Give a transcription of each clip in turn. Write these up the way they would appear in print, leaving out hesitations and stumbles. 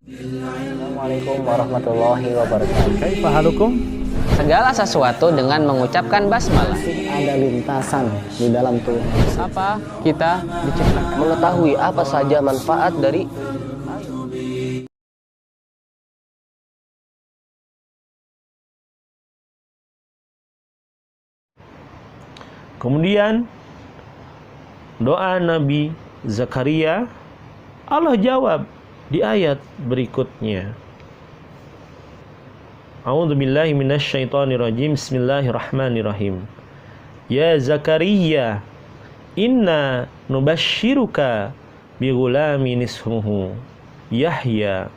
Assalamualaikum warahmatullahi wabarakatuh. Kaifa halukum? Segala sesuatu dengan mengucapkan basmalah. Ada lintasan di dalam tubuh. Apa kita diciptakan? Mengetahui apa saja manfaat dari Kemudian doa Nabi Zakaria, Allah jawab di ayat berikutnya. A'udzubillahi minasyaitonirrajim. Bismillahirrahmanirrahim. Ya Zakaria, inna nubashiruka bighulamin ismuhu Yahya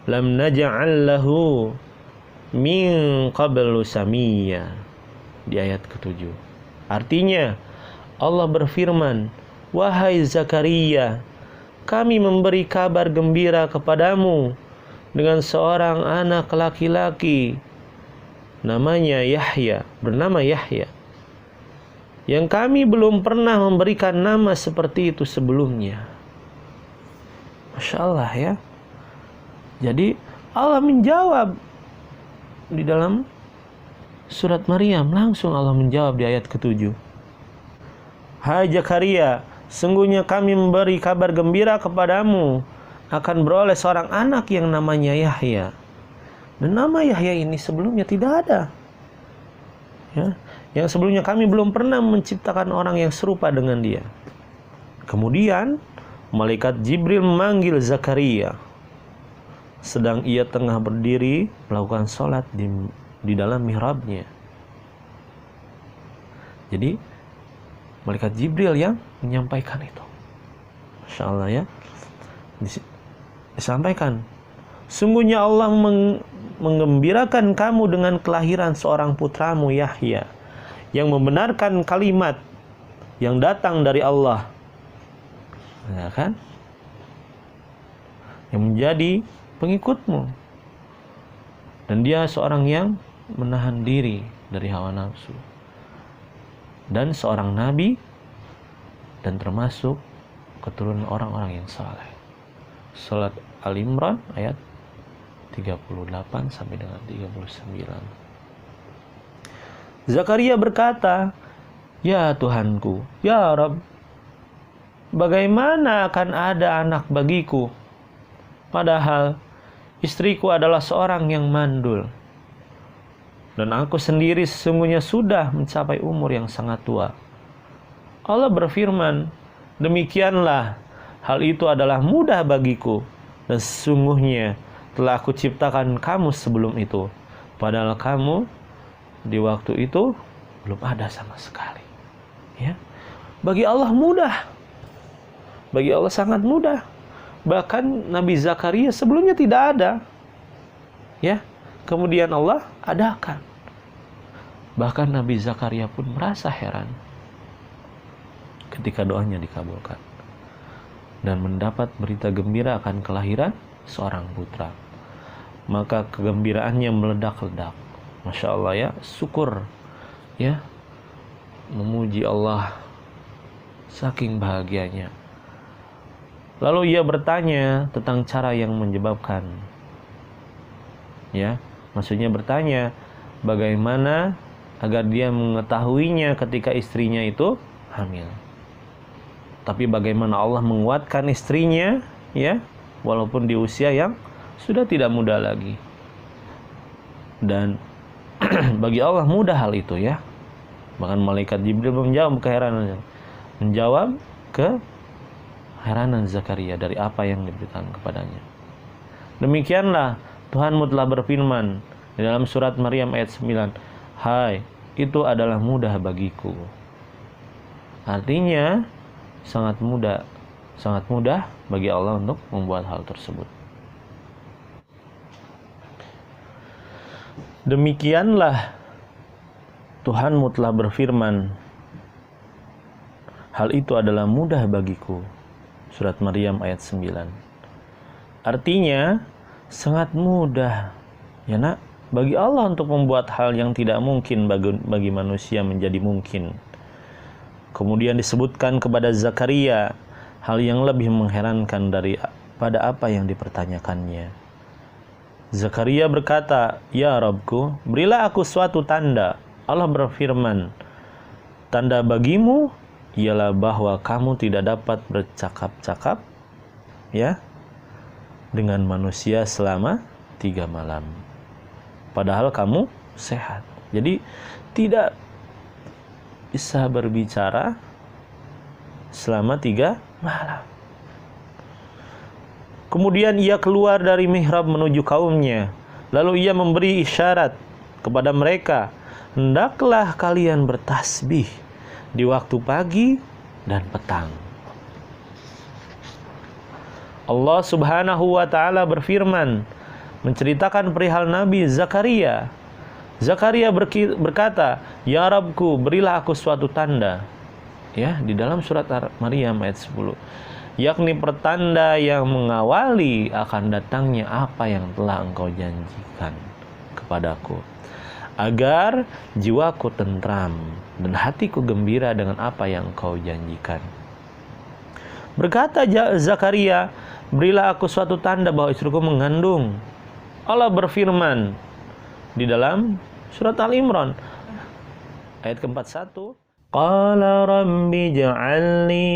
lam naj'al lahu min qablu samiyya. Di ayat ke-7. Artinya Allah berfirman, wahai Zakaria, kami memberi kabar gembira kepadamu dengan seorang anak laki-laki namanya Yahya, bernama Yahya, yang kami belum pernah memberikan nama seperti itu sebelumnya. Masya Allah ya. Jadi Allah menjawab di dalam surat Maryam, langsung Allah menjawab di ayat ke-7. Hai Zakaria, sungguhnya kami memberi kabar gembira kepadamu akan beroleh seorang anak yang namanya Yahya. Dan nama Yahya ini sebelumnya tidak ada. Ya, yang sebelumnya kami belum pernah menciptakan orang yang serupa dengan dia. Kemudian malaikat Jibril memanggil Zakaria sedang ia tengah berdiri melakukan sholat di dalam mihrabnya. Jadi malaikat Jibril yang menyampaikan itu. Masya Allah ya. Disampaikan, sungguhnya Allah menggembirakan kamu dengan kelahiran seorang putramu Yahya, yang membenarkan kalimat yang datang dari Allah, ya kan? Yang menjadi pengikutmu. Dan dia seorang yang menahan diri dari hawa nafsu. Dan seorang nabi dan termasuk keturunan orang-orang yang saleh. Surat Al-Imran ayat 38 sampai dengan 39. Zakaria berkata, ya Tuhanku, ya Rabb, bagaimana akan ada anak bagiku, padahal istriku adalah seorang yang mandul, dan aku sendiri sesungguhnya sudah mencapai umur yang sangat tua. Allah berfirman, demikianlah, hal itu adalah mudah bagiku, dan sesungguhnya telah aku ciptakan kamu sebelum itu, padahal kamu di waktu itu belum ada sama sekali. Ya, bagi Allah mudah, bagi Allah sangat mudah. Bahkan Nabi Zakaria sebelumnya tidak ada, ya, kemudian Allah adakan. Bahkan Nabi Zakaria pun merasa heran ketika doanya dikabulkan dan mendapat berita gembira akan kelahiran seorang putra. Maka kegembiraannya meledak-ledak. Masya Allah ya, syukur ya, memuji Allah saking bahagianya. Lalu ia bertanya tentang cara yang menyebabkan, ya, maksudnya bertanya bagaimana agar dia mengetahuinya ketika istrinya itu hamil. Tapi bagaimana Allah menguatkan istrinya, ya, walaupun di usia yang sudah tidak muda lagi. Dan bagi Allah mudah hal itu ya. Bahkan malaikat Jibril menjawab keheranan, menjawab keheranan Zakaria dari apa yang diberikan kepadanya. Demikianlah Tuhanmu telah berfirman di dalam surat Maryam ayat 9, hai, itu adalah mudah bagiku. Artinya sangat mudah bagi Allah untuk membuat hal tersebut. Demikianlah Tuhanmu telah berfirman, hal itu adalah mudah bagiku. Surat Maryam ayat 9. Artinya sangat mudah, ya nak, bagi Allah untuk membuat hal yang tidak mungkin bagi manusia menjadi mungkin. Kemudian disebutkan kepada Zakaria hal yang lebih mengherankan daripada apa yang dipertanyakannya. Zakaria berkata, "Ya Rabbku, berilah aku suatu tanda." Allah berfirman, "Tanda bagimu ialah bahwa kamu tidak dapat bercakap-cakap ya dengan manusia selama 3 malam. Padahal kamu sehat." Jadi tidak bisa berbicara selama 3 malam. Kemudian ia keluar dari mihrab menuju kaumnya. Lalu ia memberi isyarat kepada mereka, "Hendaklah kalian bertasbih di waktu pagi dan petang." Allah Subhanahu wa taala berfirman menceritakan perihal Nabi Zakaria. Zakaria berkata, "Ya Rabbku, berilah aku suatu tanda." Ya, di dalam surat Maryam ayat 10. Yakni pertanda yang mengawali akan datangnya apa yang telah engkau janjikan kepadaku, agar jiwaku tentram dan hatiku gembira dengan apa yang engkau janjikan. Berkata Zakaria, "Berilah aku suatu tanda bahwa istriku mengandung." Allah berfirman di dalam surat Al-Imran ayat ke-41, "Qala rabbi ij'alni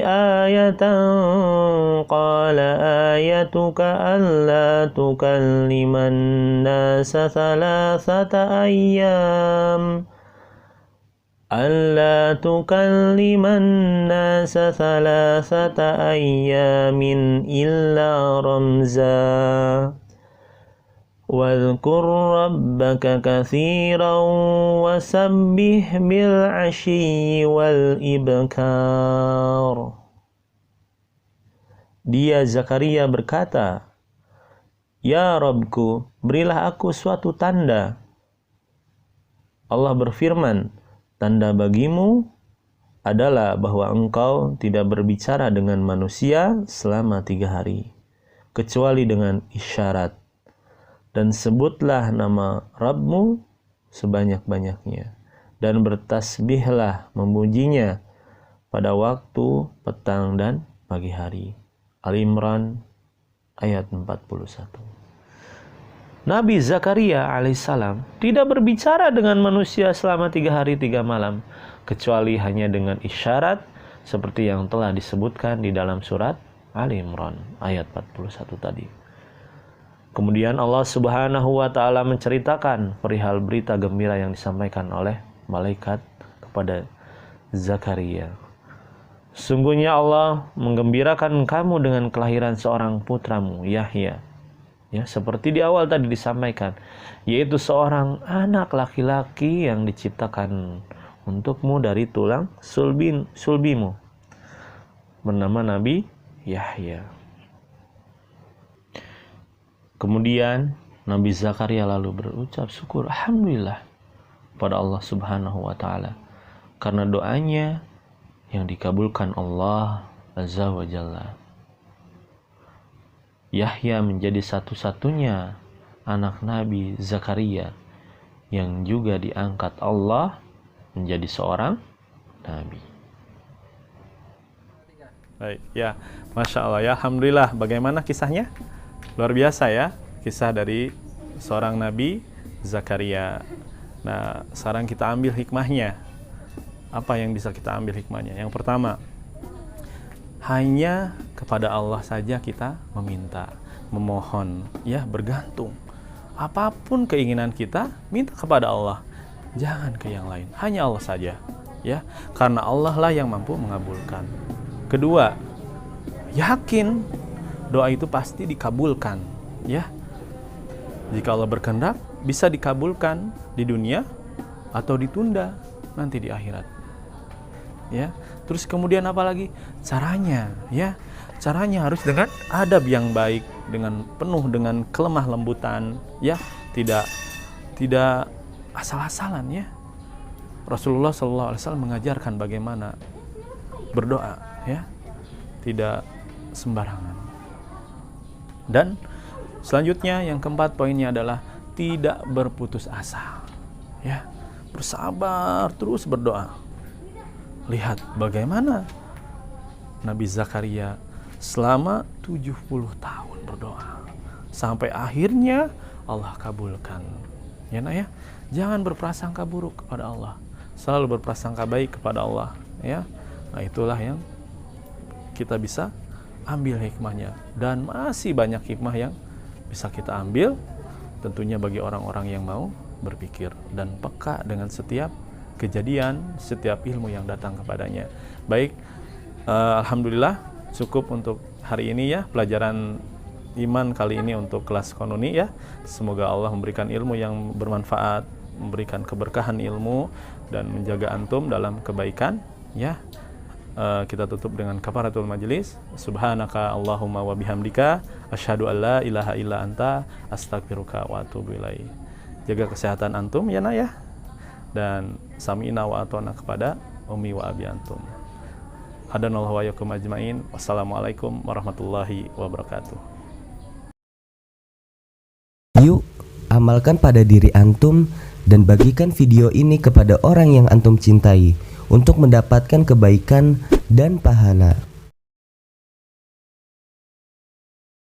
ayatan." Qala ayatuka alla tukalliman nasa thalathata ayyam. ألا تكلم الناس 3 أيام إلا رمزا واذكر ربك كثيرا وسبح بالعشي والإبكار. Dia Zakaria berkata, "Ya Rabbku, berilah aku suatu tanda." Allah berfirman, "Tanda bagimu adalah bahwa engkau tidak berbicara dengan manusia selama 3 hari, kecuali dengan isyarat. Dan sebutlah nama Rabbmu sebanyak-banyaknya, dan bertasbihlah memujinya pada waktu petang dan pagi hari." Al-Imran ayat 41. Nabi Zakaria alaihissalam tidak berbicara dengan manusia selama 3 hari 3 malam, kecuali hanya dengan isyarat seperti yang telah disebutkan di dalam surat Ali Imran ayat 41 tadi. Kemudian Allah Subhanahu wa taala menceritakan perihal berita gembira yang disampaikan oleh malaikat kepada Zakaria. "Sungguhnya Allah menggembirakan kamu dengan kelahiran seorang putramu, Yahya." Ya, seperti di awal tadi disampaikan, yaitu seorang anak laki-laki yang diciptakan untukmu dari tulang sulbimu, bernama Nabi Yahya. Kemudian Nabi Zakaria lalu berucap syukur, alhamdulillah, pada Allah Subhanahu wa taala karena doanya yang dikabulkan Allah Azza wa Jalla. Yahya menjadi satu-satunya anak Nabi Zakaria yang juga diangkat Allah menjadi seorang nabi. Baik, ya, Masya Allah ya, alhamdulillah. Bagaimana kisahnya? Luar biasa ya, kisah dari seorang Nabi Zakaria. Nah, sekarang kita ambil hikmahnya. Apa yang bisa kita ambil hikmahnya? Yang pertama, hanya kepada Allah saja kita meminta, memohon, ya, bergantung. Apapun keinginan kita, minta kepada Allah. Jangan ke yang lain, hanya Allah saja, ya. Karena Allah lah yang mampu mengabulkan. Kedua, yakin doa itu pasti dikabulkan, ya. Jika Allah berkehendak, bisa dikabulkan di dunia atau ditunda nanti di akhirat. Ya. Terus kemudian apa lagi? Caranya, ya. Caranya harus dengan adab yang baik, dengan penuh dengan kelemah lembutan, ya. Tidak asal-asalan, ya. Rasulullah SAW mengajarkan bagaimana berdoa, ya. Tidak sembarangan. Dan selanjutnya yang keempat poinnya adalah tidak berputus asa, ya. Bersabar terus berdoa. Lihat bagaimana Nabi Zakaria selama 70 tahun berdoa. sampai akhirnya Allah kabulkan. Ya nak ya, jangan berprasangka buruk kepada Allah, selalu berprasangka baik kepada Allah ya. Nah itulah yang kita bisa ambil hikmahnya, dan masih banyak hikmah yang bisa kita ambil tentunya bagi orang-orang yang mau berpikir dan peka dengan setiap kejadian, setiap ilmu yang datang kepadanya. Baik, alhamdulillah cukup untuk hari ini ya, pelajaran iman kali ini untuk kelas konuni ya. Semoga Allah memberikan ilmu yang bermanfaat, memberikan keberkahan ilmu, dan menjaga antum dalam kebaikan ya. Kita tutup dengan kafaratul majelis. Subhanaka Allahumma wa bihamdika asyhadu an la ilaha illa anta astaghfiruka wa atubu ilaik. Jaga kesehatan antum ya nak ya, dan sami'na wa atona kepada umi wa abi antum. Hadanallahu wa yakum ajmain. Wassalamualaikum warahmatullahi wabarakatuh. Yuk, amalkan pada diri antum dan bagikan video ini kepada orang yang antum cintai untuk mendapatkan kebaikan dan pahala.